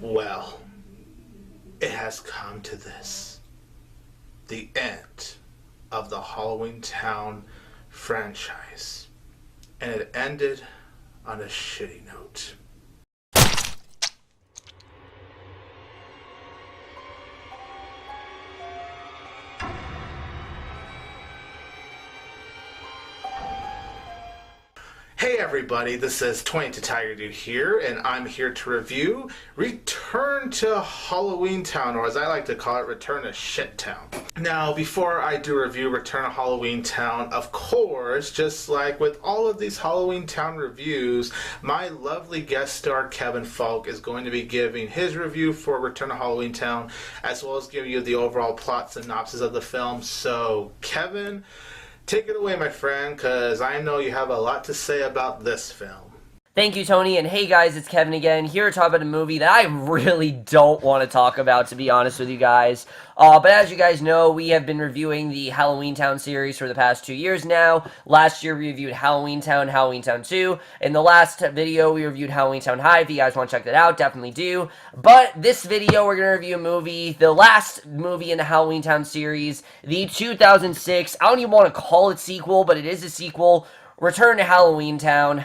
Well, it has come to this. The end of the Halloweentown franchise. And it ended on a shitty note. Hey everybody, this is 20 to Tiger Dude here, and I'm here to review Return to Halloweentown, or as I like to call it, Return to Shittown. Now, before I do review Return to Halloweentown, of course, just like with all of these Halloweentown reviews, my lovely guest star Kevin Falk is going to be giving his review for Return to Halloweentown, as well as giving you the overall plot synopsis of the film. So, Kevin, take it away, my friend, because I know you have a lot to say about this film. Thank you, Tony, and hey guys, it's Kevin again, here to talk about a movie that I really don't want to talk about, to be honest with you guys. But as you guys know, we have been reviewing the Halloweentown series for the past 2 years now. Last year, we reviewed Halloweentown, Halloweentown 2. In the last video, we reviewed Halloweentown High. If you guys want to check that out, definitely do. But this video, we're going to review a movie, the last movie in the Halloweentown series, the 2006, I don't even want to call it sequel, but it is a sequel, Return to Halloweentown.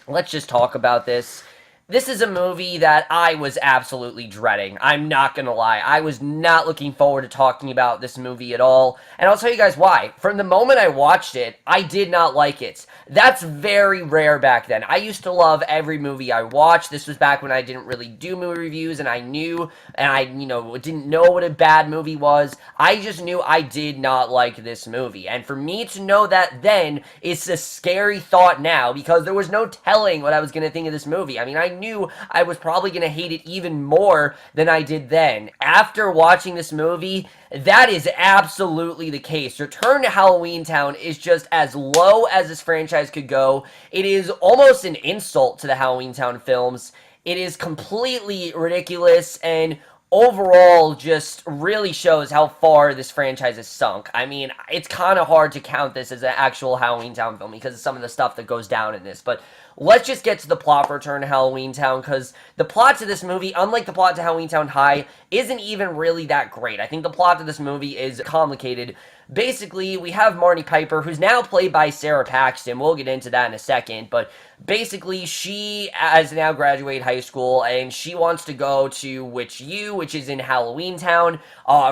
Let's just talk about this. This is a movie that I was absolutely dreading. I'm not gonna lie. I was not looking forward to talking about this movie at all. And I'll tell you guys why. From the moment I watched it, I did not like it. That's very rare back then. I used to love every movie I watched. This was back when I didn't really do movie reviews, and I knew, and I, didn't know what a bad movie was. I just knew I did not like this movie. And for me to know that then, it's a scary thought now, because there was no telling what I was gonna think of this movie. I mean, I knew I was probably going to hate it even more than I did then. After watching this movie, that is absolutely the case. Return to Halloweentown is just as low as this franchise could go. It is almost an insult to the Halloweentown films. It is completely ridiculous, and overall just really shows how far this franchise has sunk. I mean, it's kind of hard to count this as an actual Halloweentown film because of some of the stuff that goes down in this, but let's just get to the plot for Return to Halloweentown, because the plot to this movie, unlike the plot to Halloweentown High, isn't even really that great. I think the plot to this movie is complicated. Basically, we have Marnie Piper, who's now played by Sarah Paxton. We'll get into that in a second, but basically, she has now graduated high school, and she wants to go to Witch U, which is in Halloweentown.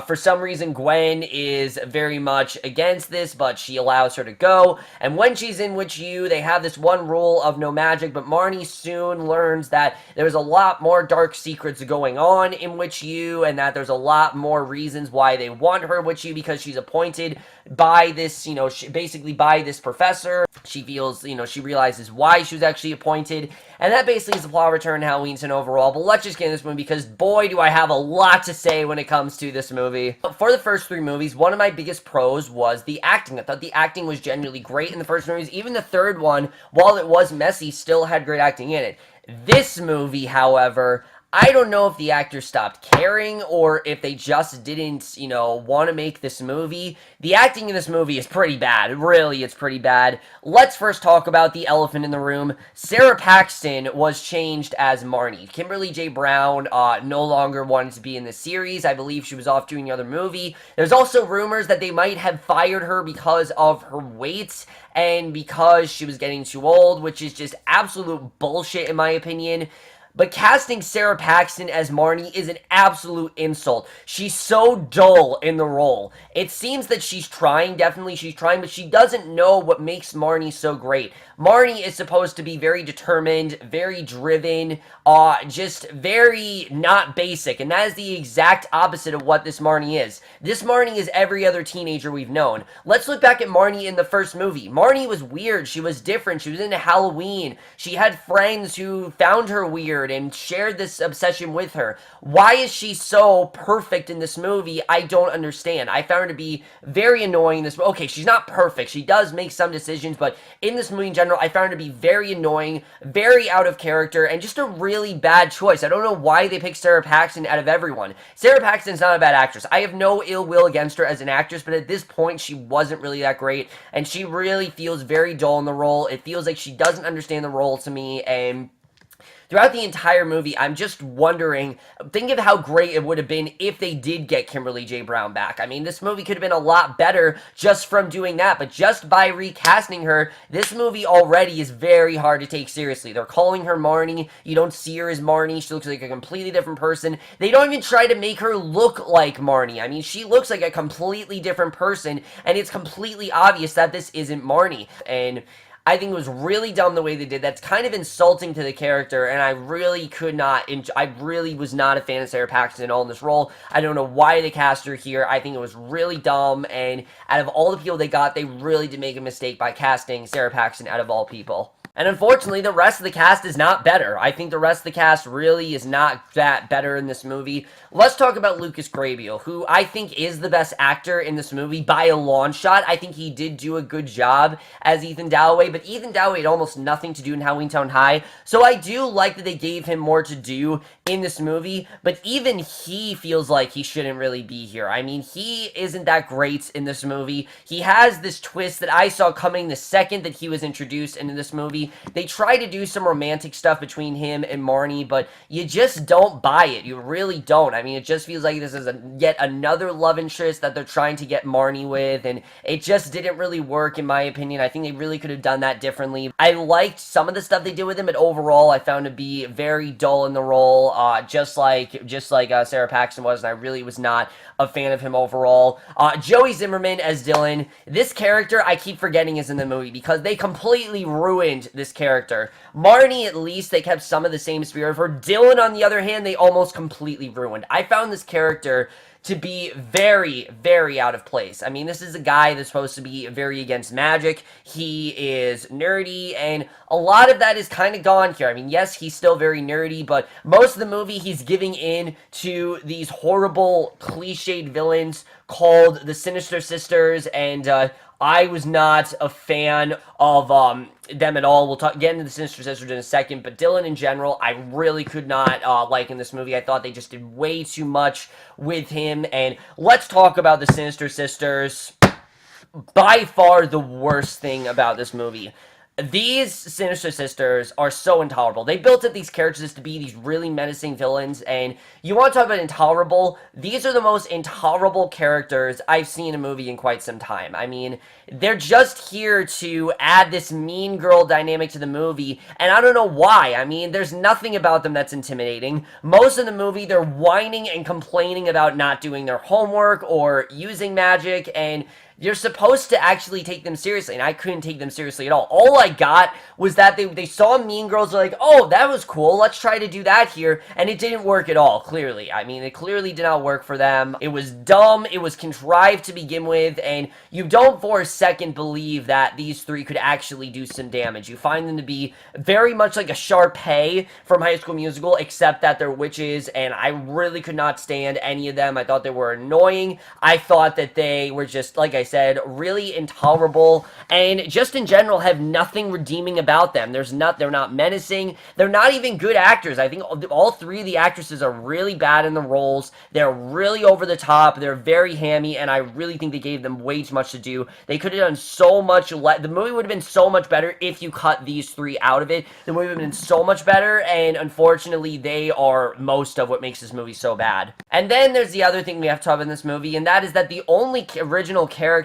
For some reason, Gwen is very much against this, but she allows her to go, and when she's in Witch U, they have this one rule of no magic, but Marnie soon learns that there's a lot more dark secrets going on in Witch U, and that there's a lot more reasons why they want her Witch U, because she's appointed by this, basically by this professor. She feels, she realizes why she was actually appointed, and that basically is the plot of Return to Halloweentown overall. But let's just get into this movie, because boy do I have a lot to say when it comes to this movie. For the first three movies, one of my biggest pros was the acting. I thought the acting was genuinely great in the first movies. Even the third one, while it was messy, still had great acting in it. This movie, however, I don't know if the actors stopped caring or if they just didn't, want to make this movie. The acting in this movie is pretty bad. Really, it's pretty bad. Let's first talk about the elephant in the room. Sarah Paxton was changed as Marnie. Kimberly J. Brown no longer wanted to be in the series. I believe she was off doing another movie. There's also rumors that they might have fired her because of her weight and because she was getting too old, which is just absolute bullshit in my opinion. But casting Sarah Paxton as Marnie is an absolute insult. She's so dull in the role. It seems that she's trying, definitely she's trying, but she doesn't know what makes Marnie so great. Marnie is supposed to be very determined, very driven, just very not basic, and that is the exact opposite of what this Marnie is. This Marnie is every other teenager we've known. Let's look back at Marnie in the first movie. Marnie was weird, she was different, she was into Halloween, she had friends who found her weird and shared this obsession with her. Why is she so perfect in this movie? I don't understand. I found her to be very annoying in this. Okay, she's not perfect. She does make some decisions, but in this movie in general, I found her to be very annoying, very out of character, and just a really bad choice. I don't know why they picked Sarah Paxton out of everyone. Sarah Paxton's not a bad actress. I have no ill will against her as an actress, but at this point, she wasn't really that great, and she really feels very dull in the role. It feels like she doesn't understand the role to me, and throughout the entire movie, I'm just wondering, think of how great it would have been if they did get Kimberly J. Brown back. I mean, this movie could have been a lot better just from doing that, but just by recasting her, this movie already is very hard to take seriously. They're calling her Marnie. You don't see her as Marnie. She looks like a completely different person. They don't even try to make her look like Marnie. I mean, she looks like a completely different person, and it's completely obvious that this isn't Marnie. And I think it was really dumb the way they did. That's kind of insulting to the character, and I really could not, I really was not a fan of Sarah Paxton at all in this role. I don't know why they cast her here. I think it was really dumb, and out of all the people they got, they really did make a mistake by casting Sarah Paxton out of all people. And unfortunately, the rest of the cast is not better. I think the rest of the cast really is not that better in this movie. Let's talk about Lucas Grabeel, who I think is the best actor in this movie by a long shot. I think he did do a good job as Ethan Dalloway, but Ethan Dalloway had almost nothing to do in Halloweentown High, so I do like that they gave him more to do in this movie, but even he feels like he shouldn't really be here. I mean, he isn't that great in this movie. He has this twist that I saw coming the second that he was introduced into this movie. They try to do some romantic stuff between him and Marnie, but you just don't buy it. You really don't. I mean, it just feels like this is yet another love interest that they're trying to get Marnie with, and it just didn't really work, in my opinion. I think they really could have done that differently. I liked some of the stuff they did with him, but overall, I found to be very dull in the role, just like Sarah Paxton was, and I really was not a fan of him overall. Joey Zimmerman as Dylan. This character, I keep forgetting is in the movie, because they completely ruined this character. Marnie, at least, they kept some of the same spirit of her. Dylan, on the other hand, they almost completely ruined. I found this character to be very, very out of place. I mean, this is a guy that's supposed to be very against magic. He is nerdy, and a lot of that is kind of gone here. I mean, yes, he's still very nerdy, but most of the movie, he's giving in to these horrible, cliched villains called the Sinister Sisters, and I was not a fan of them at all. We'll get into the Sinister Sisters in a second, but Dylan in general, I really could not like in this movie. I thought they just did way too much with him, and let's talk about the Sinister Sisters. By far the worst thing about this movie. These Sinister Sisters are so intolerable. They built up these characters to be these really menacing villains, and you want to talk about intolerable? These are the most intolerable characters I've seen in a movie in quite some time. I mean, they're just here to add this mean girl dynamic to the movie, and I don't know why. I mean, there's nothing about them that's intimidating. Most of the movie, they're whining and complaining about not doing their homework or using magic, and you're supposed to actually take them seriously, and I couldn't take them seriously at all. All I got was that they saw Mean Girls, they're like, oh, that was cool, let's try to do that here, and it didn't work at all, clearly. I mean, it clearly did not work for them. It was dumb, it was contrived to begin with, and you don't for a second believe that these three could actually do some damage. You find them to be very much like a Sharpay from High School Musical, except that they're witches, and I really could not stand any of them. I thought they were annoying. I thought that they were just, like I said, really intolerable, and just in general have nothing redeeming about them. They're not menacing. They're not even good actors. I think all three of the actresses are really bad in the roles. They're really over the top. They're very hammy, and I really think they gave them way too much to do. They could have done so much less. The movie would have been so much better if you cut these three out of it. The movie would have been so much better, and unfortunately, they are most of what makes this movie so bad. And then there's the other thing we have to talk about in this movie, and that is that the only original characters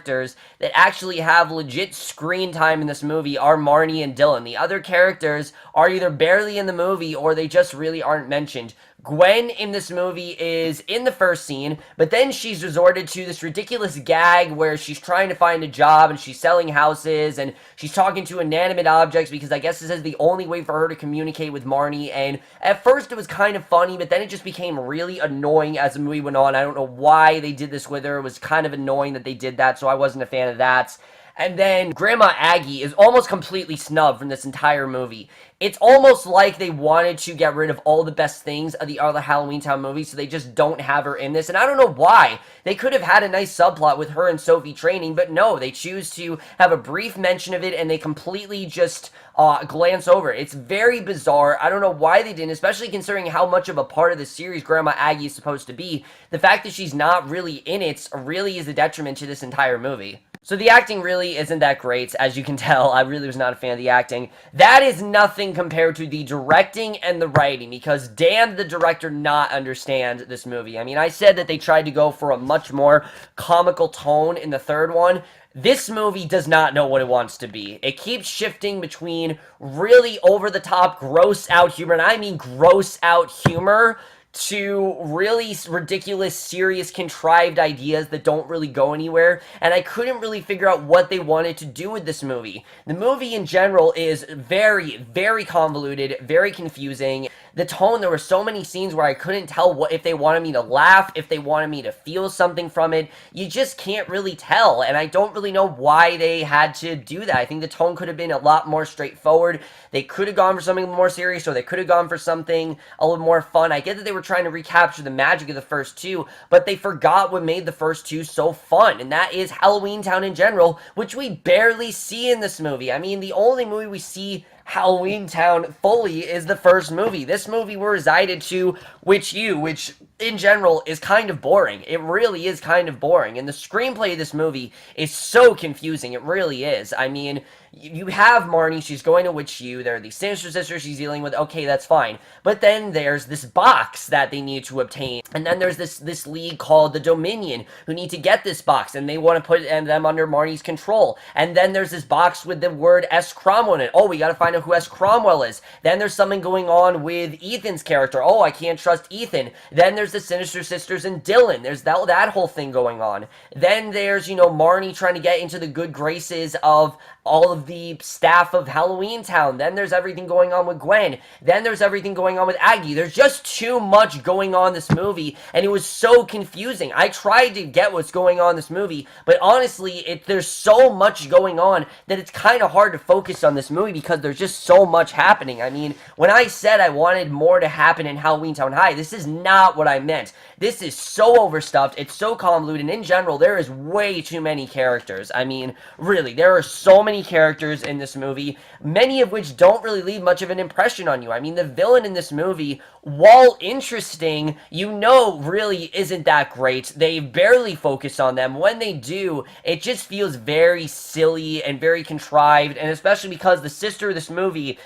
that actually have legit screen time in this movie are Marnie and Dylan. The other characters are either barely in the movie or they just really aren't mentioned. Gwen in this movie is in the first scene, but then she's resorted to this ridiculous gag where she's trying to find a job and she's selling houses and she's talking to inanimate objects because I guess this is the only way for her to communicate with Marnie, and at first it was kind of funny, but then it just became really annoying as the movie went on. I don't know why they did this with her. It was kind of annoying that they did that, so I wasn't a fan of that. And then Grandma Aggie is almost completely snubbed from this entire movie. It's almost like they wanted to get rid of all the best things of the other Halloweentown movies, so they just don't have her in this. And I don't know why. They could have had a nice subplot with her and Sophie training, but no, they choose to have a brief mention of it, and they completely just glance over it. It's very bizarre. I don't know why they didn't, especially considering how much of a part of the series Grandma Aggie is supposed to be. The fact that she's not really in it really is a detriment to this entire movie. So the acting really isn't that great, as you can tell. I really was not a fan of the acting. That is nothing compared to the directing and the writing, because damn did the director not understand this movie. I mean, I said that they tried to go for a much more comical tone in the third one. This movie does not know what it wants to be. It keeps shifting between really over-the-top, gross-out humor, and I mean gross-out humor, to really ridiculous, serious, contrived ideas that don't really go anywhere, and I couldn't really figure out what they wanted to do with this movie. The movie in general is very, very convoluted, very confusing. The tone, there were so many scenes where I couldn't tell what if they wanted me to laugh, if they wanted me to feel something from it. You just can't really tell, and I don't really know why they had to do that. I think the tone could have been a lot more straightforward. They could have gone for something more serious, or they could have gone for something a little more fun. I get that they were trying to recapture the magic of the first two, but they forgot what made the first two so fun, and that is Halloweentown in general, which we barely see in this movie. I mean, the only movie we see Halloweentown fully is the first movie. This movie we're resided to which in general is kind of boring. It really is kind of boring, and the screenplay of this movie is so confusing. It really is. I mean, you have Marnie, she's going to Witch U, there are these sinister sisters she's dealing with, okay, that's fine. But then there's this box that they need to obtain, and then there's this league called the Dominion, who need to get this box, and they want to put them under Marnie's control. And then there's this box with the word S. Cromwell in it. Oh, we gotta find out who S. Cromwell is. Then there's something going on with Ethan's character. Oh, I can't trust Ethan. Then there's the Sinister Sisters and Dylan. There's that whole thing going on. Then there's, Marnie trying to get into the good graces of all of the staff of Halloweentown. Then there's everything going on with Gwen. Then there's everything going on with Aggie. There's just too much going on in this movie, and it was so confusing. I tried to get what's going on in this movie, but honestly, there's so much going on that it's kind of hard to focus on this movie because there's just so much happening. I mean, when I said I wanted more to happen in Halloweentown High, this is not what I meant. This is so overstuffed, it's so convoluted, and in general, there is way too many characters. I mean, really, there are so many characters in this movie, many of which don't really leave much of an impression on you. I mean, the villain in this movie, while interesting, really isn't that great. They barely focus on them. When they do, it just feels very silly and very contrived, and especially because the sister of this movie,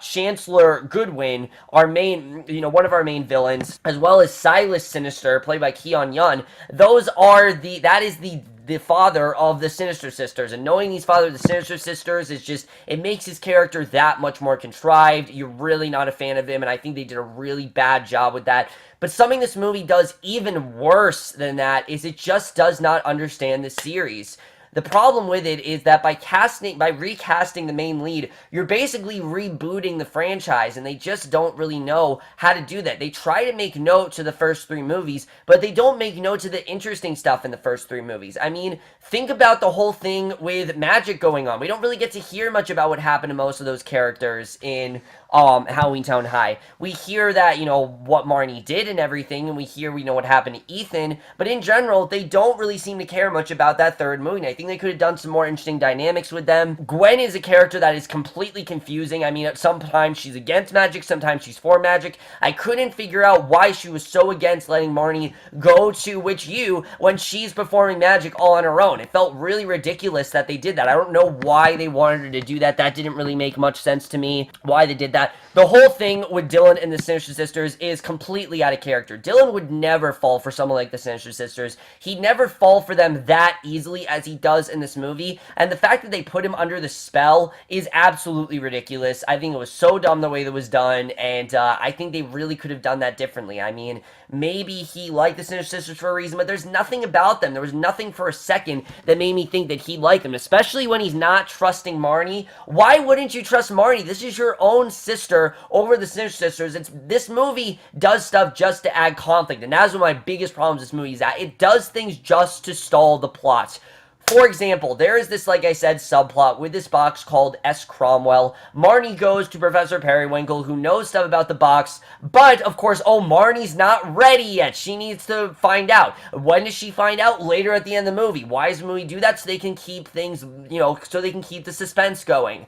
Chancellor Goodwin, one of our main villains, as well as Silas Sinister, played by Keon Yun, that is the father of the Sinister Sisters, and knowing he's father of the Sinister Sisters it makes his character that much more contrived. You're really not a fan of him, and I think they did a really bad job with that. But something this movie does even worse than that is it just does not understand the series. The problem with it is that by recasting the main lead, you're basically rebooting the franchise, and they just don't really know how to do that. They try to make note to the first three movies, but they don't make note to the interesting stuff in the first three movies. I mean, think about the whole thing with magic going on. We don't really get to hear much about what happened to most of those characters in Halloweentown High. We hear that, what Marnie did and everything, and we know what happened to Ethan, but in general, they don't really seem to care much about that third movie. I think they could have done some more interesting dynamics with them. Gwen is a character that is completely confusing. I mean, sometimes she's against magic, sometimes she's for magic. I couldn't figure out why she was so against letting Marnie go to Witch U when she's performing magic all on her own. It felt really ridiculous that they did that. I don't know why they wanted her to do that. That didn't really make much sense to me, why they did that. The whole thing with Dylan and the Sinister Sisters is completely out of character. Dylan would never fall for someone like the Sinister Sisters. He'd never fall for them that easily as he does in this movie, and the fact that they put him under the spell is absolutely ridiculous. I think it was so dumb the way that was done, and I think they really could have done that differently. I mean, maybe he liked the Sinister Sisters for a reason, but there's nothing about them. There was nothing for a second that made me think that he liked them, especially when he's not trusting Marnie. Why wouldn't you trust Marnie? This is your own sister over the Sinister Sisters. This movie does stuff just to add conflict, and that's one of my biggest problems with this movie, is that it does things just to stall the plot. For example, there is this, like I said, subplot with this box called S. Cromwell. Marnie goes to Professor Periwinkle, who knows stuff about the box, but, of course, Marnie's not ready yet. She needs to find out. When does she find out? Later at the end of the movie. Why does the movie do that? So they can keep things, so they can keep the suspense going.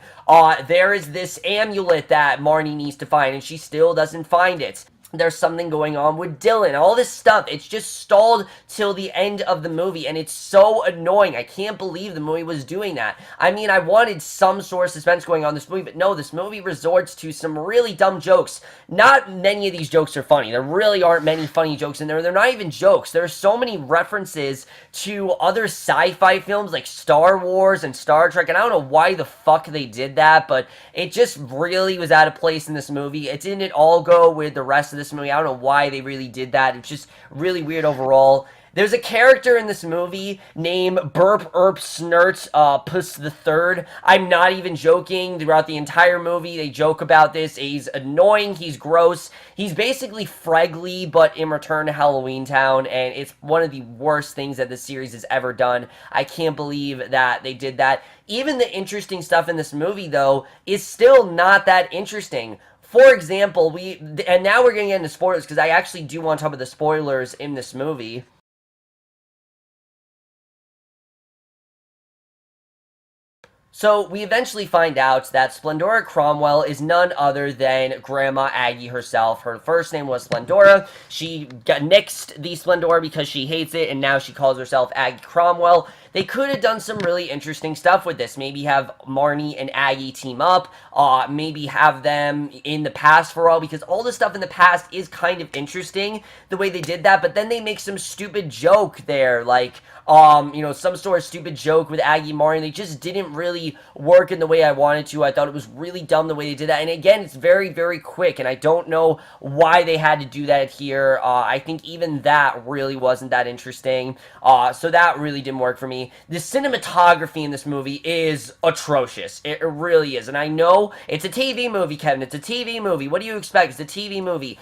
There is this amulet that Marnie needs to find, and she still doesn't find it. there's something going on with Dylan. All this stuff, it's just stalled till the end of the movie, and it's so annoying. I can't believe the movie was doing that. I mean, I wanted some sort of suspense going on in this movie, but no, this movie resorts to some really dumb jokes. Not many of these jokes are funny. There really aren't many funny jokes in there. They're not even jokes. There are so many references to other sci-fi films like Star Wars and Star Trek, and I don't know why the fuck they did that, but it just really was out of place in this movie. It didn't all go with the rest of this movie. I don't know why they really did that. It's just really weird overall. There's a character in this movie named Burp Erp Snurt Puss the Third. I'm not even joking. Throughout the entire movie, they joke about this. He's annoying. He's gross. He's basically Fregley, but in Return to Halloweentown, and it's one of the worst things that this series has ever done. I can't believe that they did that. Even the interesting stuff in this movie, though, is still not that interesting. For example, and now we're getting into spoilers, because I actually do want to talk about the spoilers in this movie. So, we eventually find out that Splendora Cromwell is none other than Grandma Aggie herself. Her first name was Splendora. She got nixed the Splendora because she hates it, and now she calls herself Aggie Cromwell. They could have done some really interesting stuff with this. Maybe have Marnie and Aggie team up. Maybe have them in the past for all, because all the stuff in the past is kind of interesting, the way they did that, but then they make some stupid joke there, like, some sort of stupid joke with Aggie Marnie. They just didn't really work in the way I wanted to. I thought it was really dumb the way they did that, and again, it's very, very quick, and I don't know why they had to do that here. I think even that really wasn't that interesting, so that really didn't work for me. The cinematography in this movie is atrocious. It really is. And I know it's a TV movie, Kevin. It's a TV movie. What do you expect? It's a TV movie.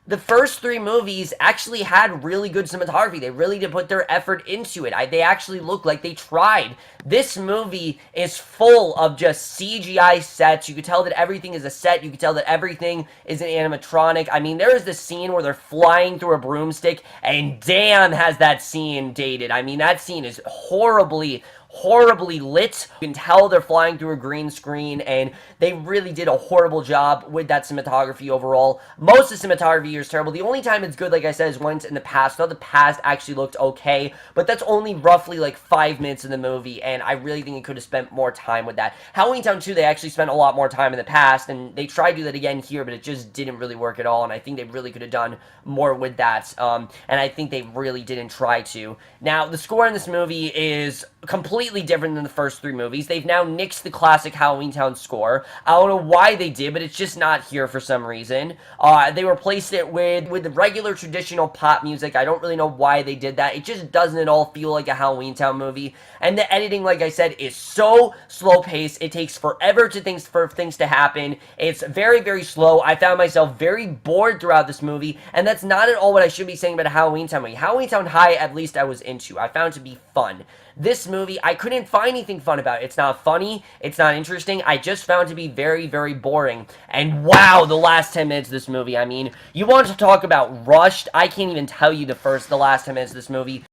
The first three movies actually had really good cinematography. They really did put their effort into it. They actually looked like they tried. This movie is full of just CGI sets. You could tell that everything is a set. You could tell that everything is an animatronic. I mean, there is this scene where they're flying through a broomstick, and damn has that scene dated. I mean, that scene is horribly lit. You can tell they're flying through a green screen, and they really did a horrible job with that cinematography overall. Most of the cinematography here is terrible. The only time it's good, like I said, is once in the past. I thought the past actually looked okay, but that's only roughly like 5 minutes in the movie, and I really think it could have spent more time with that. Halloweentown 2, they actually spent a lot more time in the past, and they tried to do that again here, but it just didn't really work at all, and I think they really could have done more with that, and I think they really didn't try to. Now, the score in this movie is completely different than the first three movies. They've now nixed the classic Halloweentown score. I don't know why they did, but it's just not here for some reason. They replaced it with the regular traditional pop music. I don't really know why they did that. It just doesn't at all feel like a Halloweentown movie. And the editing, like I said, is so slow-paced. It takes forever for things to happen. It's very, very slow. I found myself very bored throughout this movie, and that's not at all what I should be saying about a Halloweentown movie. Halloweentown High, at least I was into. I found it to be fun. This movie, I couldn't find anything fun about it. It's not funny. It's not interesting. I just found it to be very, very boring. And wow, the last 10 minutes of this movie. I mean, you want to talk about rushed? I can't even tell you the last 10 minutes of this movie.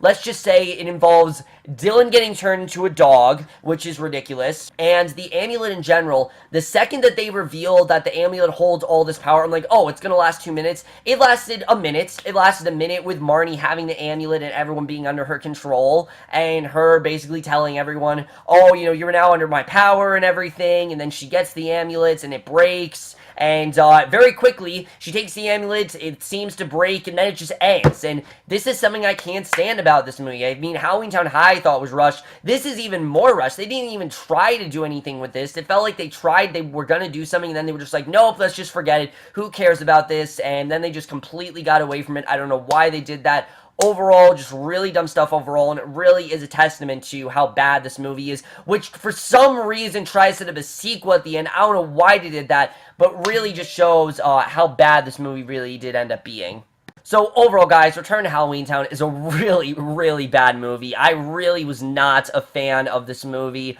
Let's just say it involves Dylan getting turned into a dog, which is ridiculous, and the amulet in general. The second that they revealed that the amulet holds all this power, I'm like, oh, it's gonna last 2 minutes. It lasted a minute. It lasted a minute with Marnie having the amulet and everyone being under her control, and her basically telling everyone, oh, you're now under my power and everything, and then she gets the amulet and it breaks. And very quickly, she takes the amulet, it seems to break, and then it just ends. And this is something I can't stand about this movie. I mean, Halloweentown High I thought was rushed. This is even more rushed. They didn't even try to do anything with this. It felt like they were going to do something, and then they were just like, nope, let's just forget it. Who cares about this? And then they just completely got away from it. I don't know why they did that. Overall, just really dumb stuff overall, and it really is a testament to how bad this movie is, which for some reason tries to have a sequel at the end. I don't know why they did that, but really just shows how bad this movie really did end up being. So overall, guys, Return to Halloweentown is a really, really bad movie. I really was not a fan of this movie.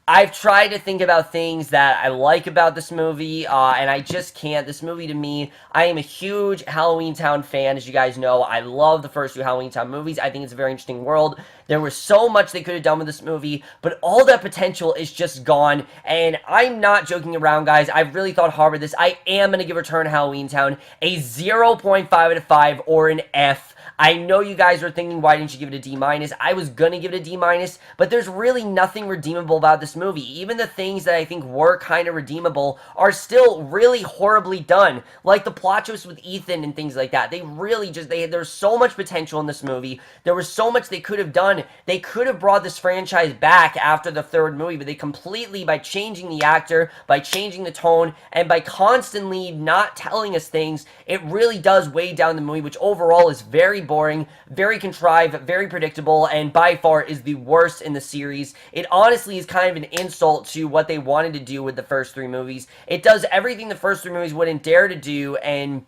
I've tried to think about things that I like about this movie, and I just can't. This movie, to me, I am a huge Halloweentown fan, as you guys know. I love the first two Halloweentown movies. I think it's a very interesting world. There was so much they could have done with this movie, but all that potential is just gone, and I'm not joking around, guys. I really thought hard with this. I am going to give Return to Halloweentown a 0.5 out of 5 or an F. I know you guys are thinking, why didn't you give it a D-? I was gonna give it a D-, but there's really nothing redeemable about this movie. Even the things that I think were kind of redeemable are still really horribly done, like the plot twist with Ethan and things like that. They really just, there's so much potential in this movie. There was so much they could have done. They could have brought this franchise back after the third movie, but they completely, by changing the actor, by changing the tone, and by constantly not telling us things, it really does weigh down the movie, which overall is very boring, very contrived, very predictable, and by far is the worst in the series. It honestly is kind of an insult to what they wanted to do with the first three movies. It does everything the first three movies wouldn't dare to do, and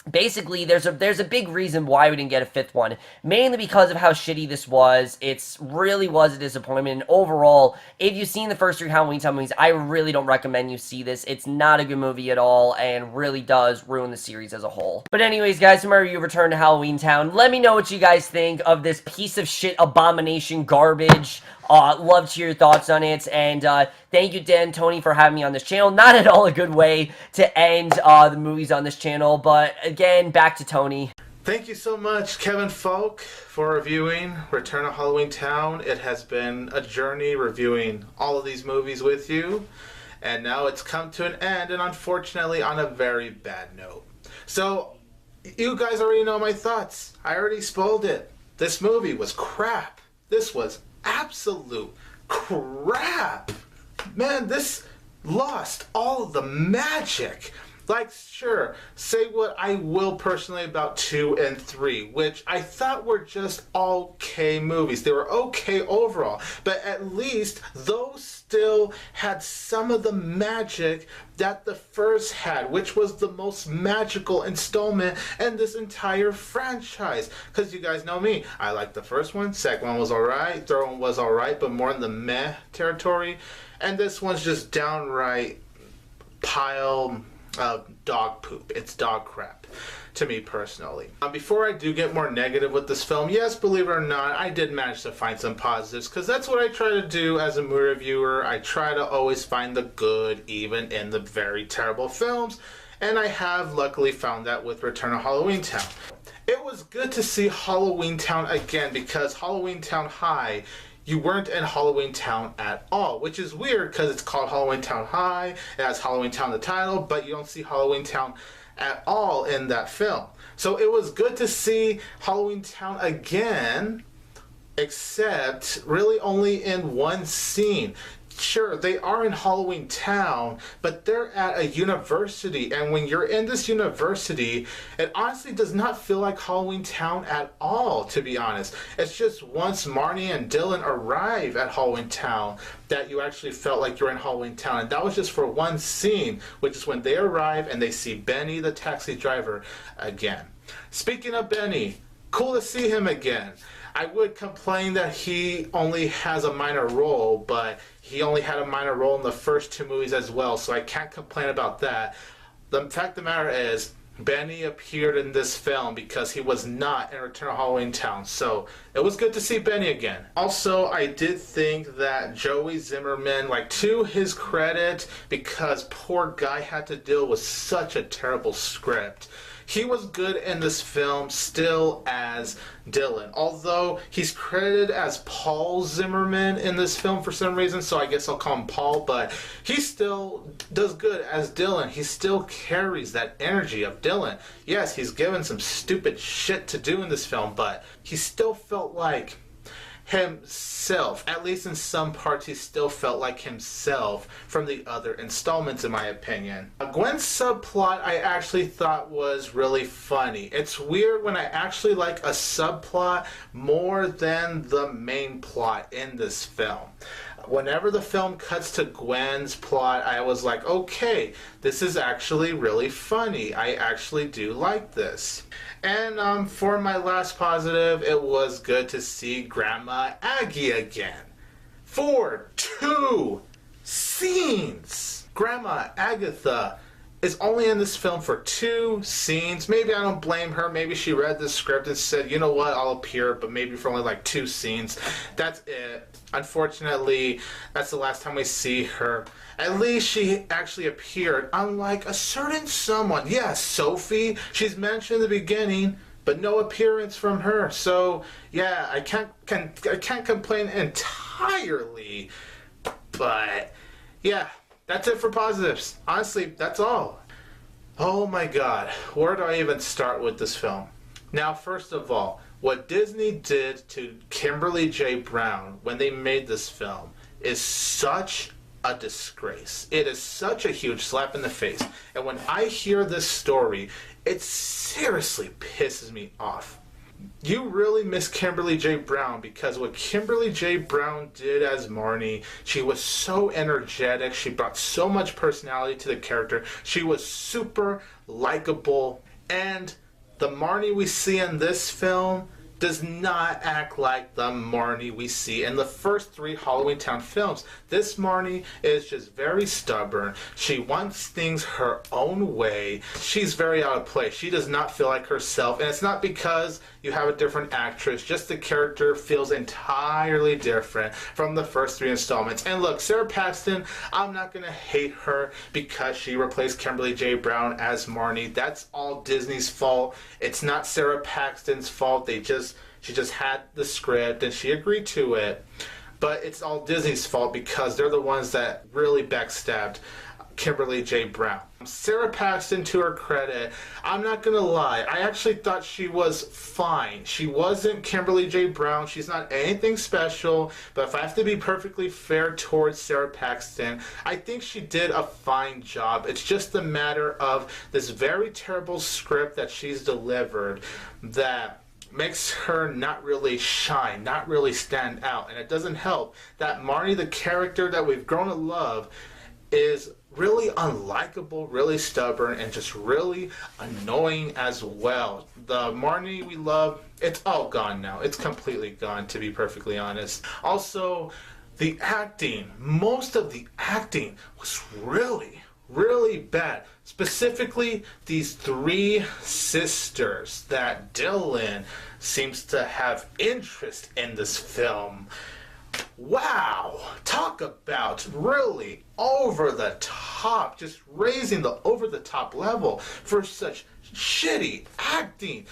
basically, there's a big reason why we didn't get a fifth one, mainly because of how shitty this was. It really was a disappointment, and overall, if you've seen the first three Halloweentown movies, I really don't recommend you see this. It's not a good movie at all, and really does ruin the series as a whole. But anyways, guys, from my review of Return to Halloweentown, let me know what you guys think of this piece of shit abomination garbage. Love to hear your thoughts on it, and thank you, Dan, Tony, for having me on this channel. Not at all a good way to end the movies on this channel, but again, back to Tony. Thank you so much, Kevin Falk, for reviewing Return to Halloweentown. It has been a journey reviewing all of these movies with you, and now it's come to an end, and unfortunately on a very bad note. So, you guys already know my thoughts. I already spoiled it. This movie was crap. This was absolute crap. Man, this lost all of the magic. Like, sure, say what I will personally about 2 and 3, which I thought were just okay movies. They were okay overall, but at least those still had some of the magic that the first had, which was the most magical installment in this entire franchise. Because you guys know me, I liked the first one, second one was alright, third one was alright, but more in the meh territory, and this one's just downright pile dog poop. It's dog crap to me personally. Before I do get more negative with this film, yes, believe it or not, I did manage to find some positives, because that's what I try to do as a movie reviewer. I try to always find the good even in the very terrible films, and I have luckily found that with Return to Halloweentown. It was good to see Halloweentown again, because Halloweentown High, you weren't in Halloweentown at all, which is weird because it's called Halloweentown High, it has Halloweentown the title, but you don't see Halloweentown at all in that film. So it was good to see Halloweentown again, except really only in one scene. Sure, they are in Halloweentown, but they're at a university, and when you're in this university, it honestly does not feel like Halloweentown at all, to be honest. It's just once Marnie and Dylan arrive at Halloweentown that you actually felt like you're in Halloweentown, and that was just for one scene, which is when they arrive and they see Benny, the taxi driver, again. Speaking of Benny, cool to see him again. I would complain that he only has a minor role, but he only had a minor role in the first two movies as well, so I can't complain about that. The fact of the matter is, Benny appeared in this film because he was not in Return to Halloweentown, so it was good to see Benny again. Also, I did think that Joey Zimmerman, like, to his credit, because poor guy had to deal with such a terrible script, he was good in this film still as Dylan. Although he's credited as Paul Zimmerman in this film for some reason, so I guess I'll call him Paul, but he still does good as Dylan. He still carries that energy of Dylan. Yes, he's given some stupid shit to do in this film, but he still felt like himself. At least in some parts he still felt like himself from the other installments, in my opinion. Gwen's subplot I actually thought was really funny. It's weird when I actually like a subplot more than the main plot in this film. Whenever the film cuts to Gwen's plot, I was like, okay, this is actually really funny. I actually do like this. And for my last positive, it was good to see Grandma Aggie again. For 2 scenes! Grandma Agatha is only in this film for 2 scenes. Maybe I don't blame her. Maybe she read the script and said, you know what, I'll appear, but maybe for only like 2 scenes. That's it. Unfortunately, that's the last time we see her. At least she actually appeared, unlike a certain someone. Yes, Sophie, she's mentioned in the beginning, but no appearance from her. So, yeah, I can't complain entirely. But, yeah, that's it for positives. Honestly, that's all. Oh my god, where do I even start with this film? Now, first of all, what Disney did to Kimberly J. Brown when they made this film is such a disgrace. It is such a huge slap in the face. And when I hear this story, it seriously pisses me off. You really miss Kimberly J. Brown, because what Kimberly J. Brown did as Marnie, she was so energetic, she brought so much personality to the character, she was super likable, and the Marnie we see in this film does not act like the Marnie we see in the first 3 Halloweentown films. This Marnie is just very stubborn. She wants things her own way. She's very out of place. She does not feel like herself, and it's not because you have a different actress, just the character feels entirely different from the first 3 installments. And look, Sarah Paxton, I'm not going to hate her because she replaced Kimberly J. Brown as Marnie. That's all Disney's fault. It's not Sarah Paxton's fault. She just had the script and she agreed to it. But it's all Disney's fault because they're the ones that really backstabbed Kimberly J. Brown. Sarah Paxton, to her credit, I'm not gonna lie, I actually thought she was fine. She wasn't Kimberly J. Brown, she's not anything special, but if I have to be perfectly fair towards Sarah Paxton, I think she did a fine job. It's just a matter of this very terrible script that she's delivered that makes her not really shine, not really stand out. And it doesn't help that Marnie, the character that we've grown to love, is really unlikable, really stubborn, and just really annoying as well. The Marnie we love, it's all gone now. It's completely gone, to be perfectly honest. Also, the acting, most of the acting was really bad. Specifically, these 3 sisters that Dylan seems to have interest in this film. Wow! Talk about really over the top, just raising the over the top level for such shitty acting.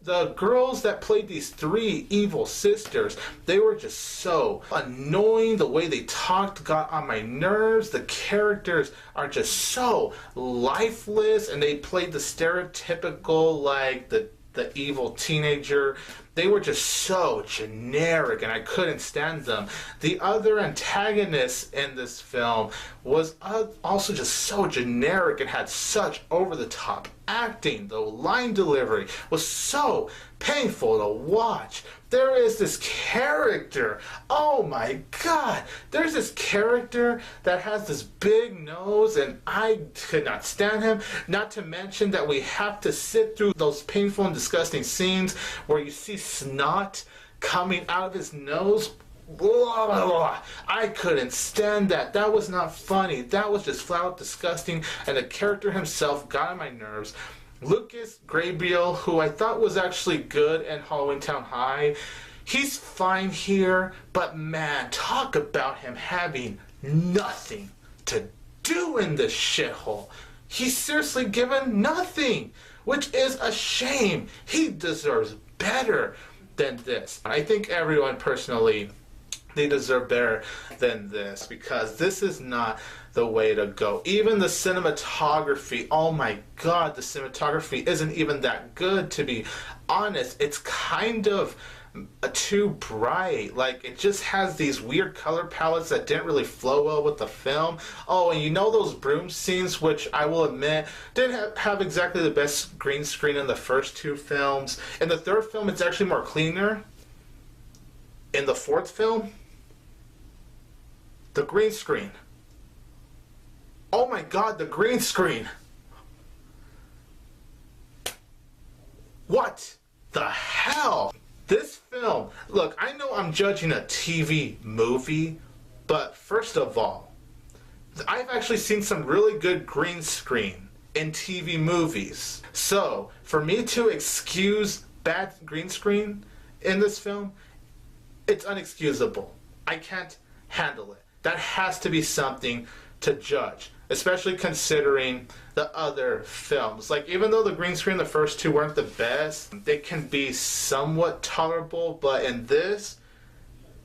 The girls that played these 3 evil sisters, they were just so annoying. The way they talked got on my nerves. The characters are just so lifeless, and they played the stereotypical, like, the evil teenager. They were just so generic, and I couldn't stand them. The other antagonist in this film was also just so generic and had such over-the-top acting. The line delivery was so painful to watch. There is this character, oh my god, there's this character that has this big nose, and I could not stand him. Not to mention that we have to sit through those painful and disgusting scenes where you see snot coming out of his nose. Blah, blah, blah. I couldn't stand that. That was not funny. That was just flat out disgusting, and the character himself got on my nerves. Lucas Grabeel, who I thought was actually good in Halloweentown High, he's fine here, but man, talk about him having nothing to do in this shithole. He's seriously given nothing, which is a shame. He deserves better than this. I think everyone personally, they deserve better than this, because this is not the way to go. Even the cinematography, oh my god, the cinematography isn't even that good, to be honest. It's kind of too bright. Like, it just has these weird color palettes that didn't really flow well with the film. Oh, and you know those broom scenes, which I will admit didn't have exactly the best green screen in the first 2 films. In the 3rd film, it's actually more cleaner. In the 4th film, the green screen. Oh my god, the green screen! What the hell? This film, look, I know I'm judging a TV movie, but first of all, I've actually seen some really good green screen in TV movies. So, for me to excuse bad green screen in this film, it's unexcusable. I can't handle it. That has to be something to judge, especially considering the other films. Like, even though the green screen, the first two weren't the best, they can be somewhat tolerable, but in this,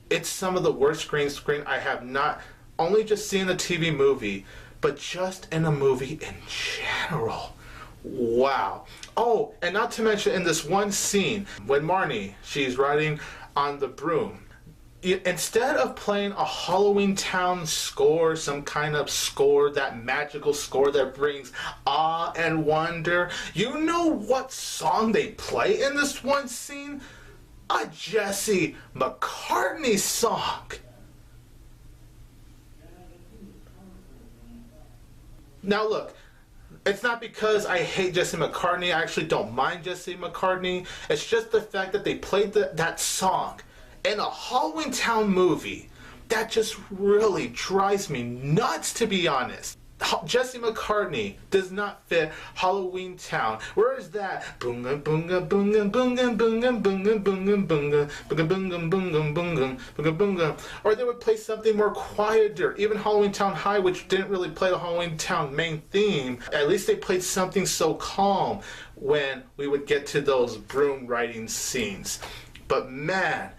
it's some of the worst green screen I have not only just seen in a TV movie, but just in a movie in general. Wow. Oh, and not to mention in this one scene, when Marnie, she's riding on the broom, instead of playing a Halloweentown score, some kind of score, that magical score that brings awe and wonder, you know what song they play in this one scene? A Jesse McCartney song. Now look, it's not because I hate Jesse McCartney. I actually don't mind Jesse McCartney. It's just the fact that they played that song in a Halloweentown movie. That just really drives me nuts, to be honest. Jesse McCartney does not fit Halloweentown. Where is that? Boonga boonga boonga boonga boonga boonga boonga boonga boonga boonga boonga boonga boonga boonga. Or they would play something more quieter. Even Halloweentown High, which didn't really play the Halloweentown main theme, at least they played something so calm when we would get to those broom riding scenes. But man,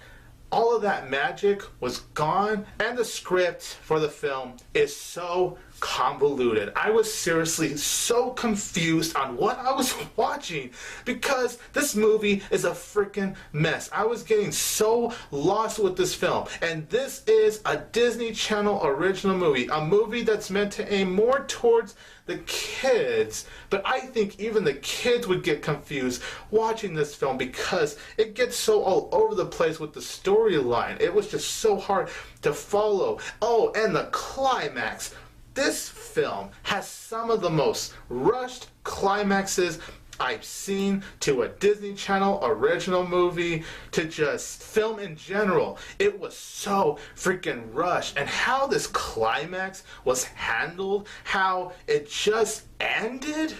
all of that magic was gone, and the script for the film is so convoluted. I was seriously so confused on what I was watching because this movie is a freaking mess. I was getting so lost with this film, and this is a Disney Channel original movie, a movie that's meant to aim more towards the kids, but I think even the kids would get confused watching this film because it gets so all over the place with the storyline. It was just so hard to follow. Oh, and the climax. This film has some of the most rushed climaxes I've seen to a Disney Channel original movie, to just film in general. It was so freaking rushed, and how this climax was handled, how it just ended.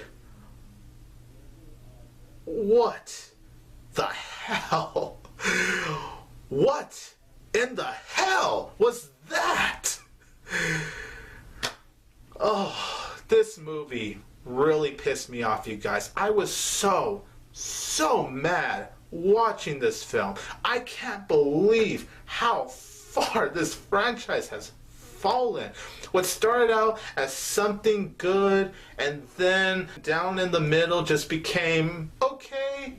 What the hell? What in the hell was that? Oh, this movie really pissed me off, you guys. I was so mad watching this film. I can't believe how far this franchise has fallen. What started out as something good and then down in the middle just became okay,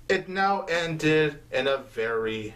it now ended in a very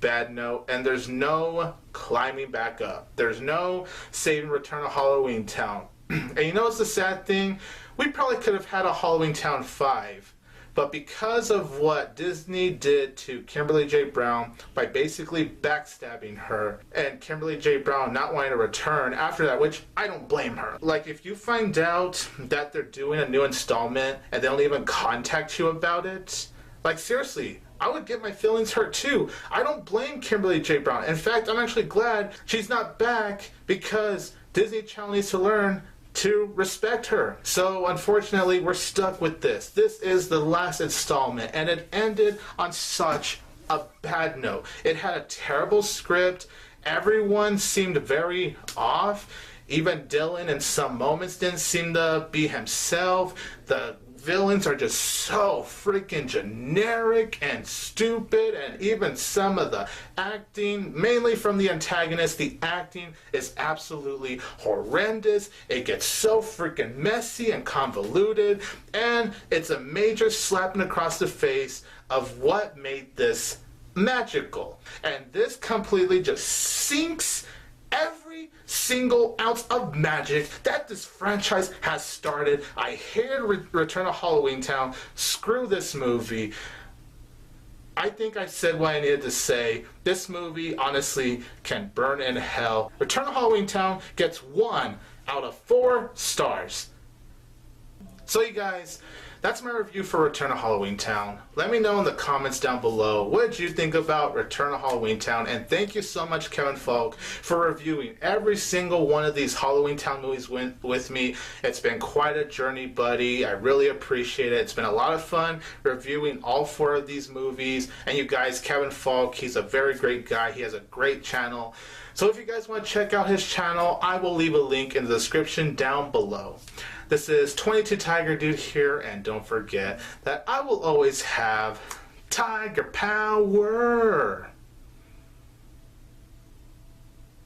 bad note, and there's no climbing back up. There's no saving Return of Halloweentown. And you know what's the sad thing? We probably could have had a Halloweentown 5, but because of what Disney did to Kimberly J. Brown by basically backstabbing her, and Kimberly J. Brown not wanting to return after that, which I don't blame her. Like, if you find out that they're doing a new installment and they don't even contact you about it, like, seriously, I would get my feelings hurt too. I don't blame Kimberly J. Brown. In fact, I'm actually glad she's not back because Disney Channel needs to learn to respect her. So unfortunately, we're stuck with this. This is the last installment, and it ended on such a bad note. It had a terrible script. Everyone seemed very off. Even Dylan in some moments didn't seem to be himself. The villains are just so freaking generic and stupid, and even some of the acting, mainly from the antagonist, the acting is absolutely horrendous. It gets so freaking messy and convoluted, and it's a major slapping across the face of what made this magical. And this completely just sinks every single ounce of magic that this franchise has started. I hated Return of Halloweentown. Screw this movie. I think I said what I needed to say. This movie, honestly, can burn in hell. Return of Halloweentown gets 1 out of 4 stars. So you guys, that's my review for Return to Halloweentown. Let me know in the comments down below, what did you think about Return to Halloweentown? And thank you so much, Kevin Falk, for reviewing every single one of these Halloweentown movies with me. It's been quite a journey, buddy. I really appreciate it. It's been a lot of fun reviewing all 4 of these movies. And you guys, Kevin Falk, he's a very great guy. He has a great channel. So if you guys want to check out his channel, I will leave a link in the description down below. This is 22 Tiger Dude here, and don't forget that I will always have Tiger Power.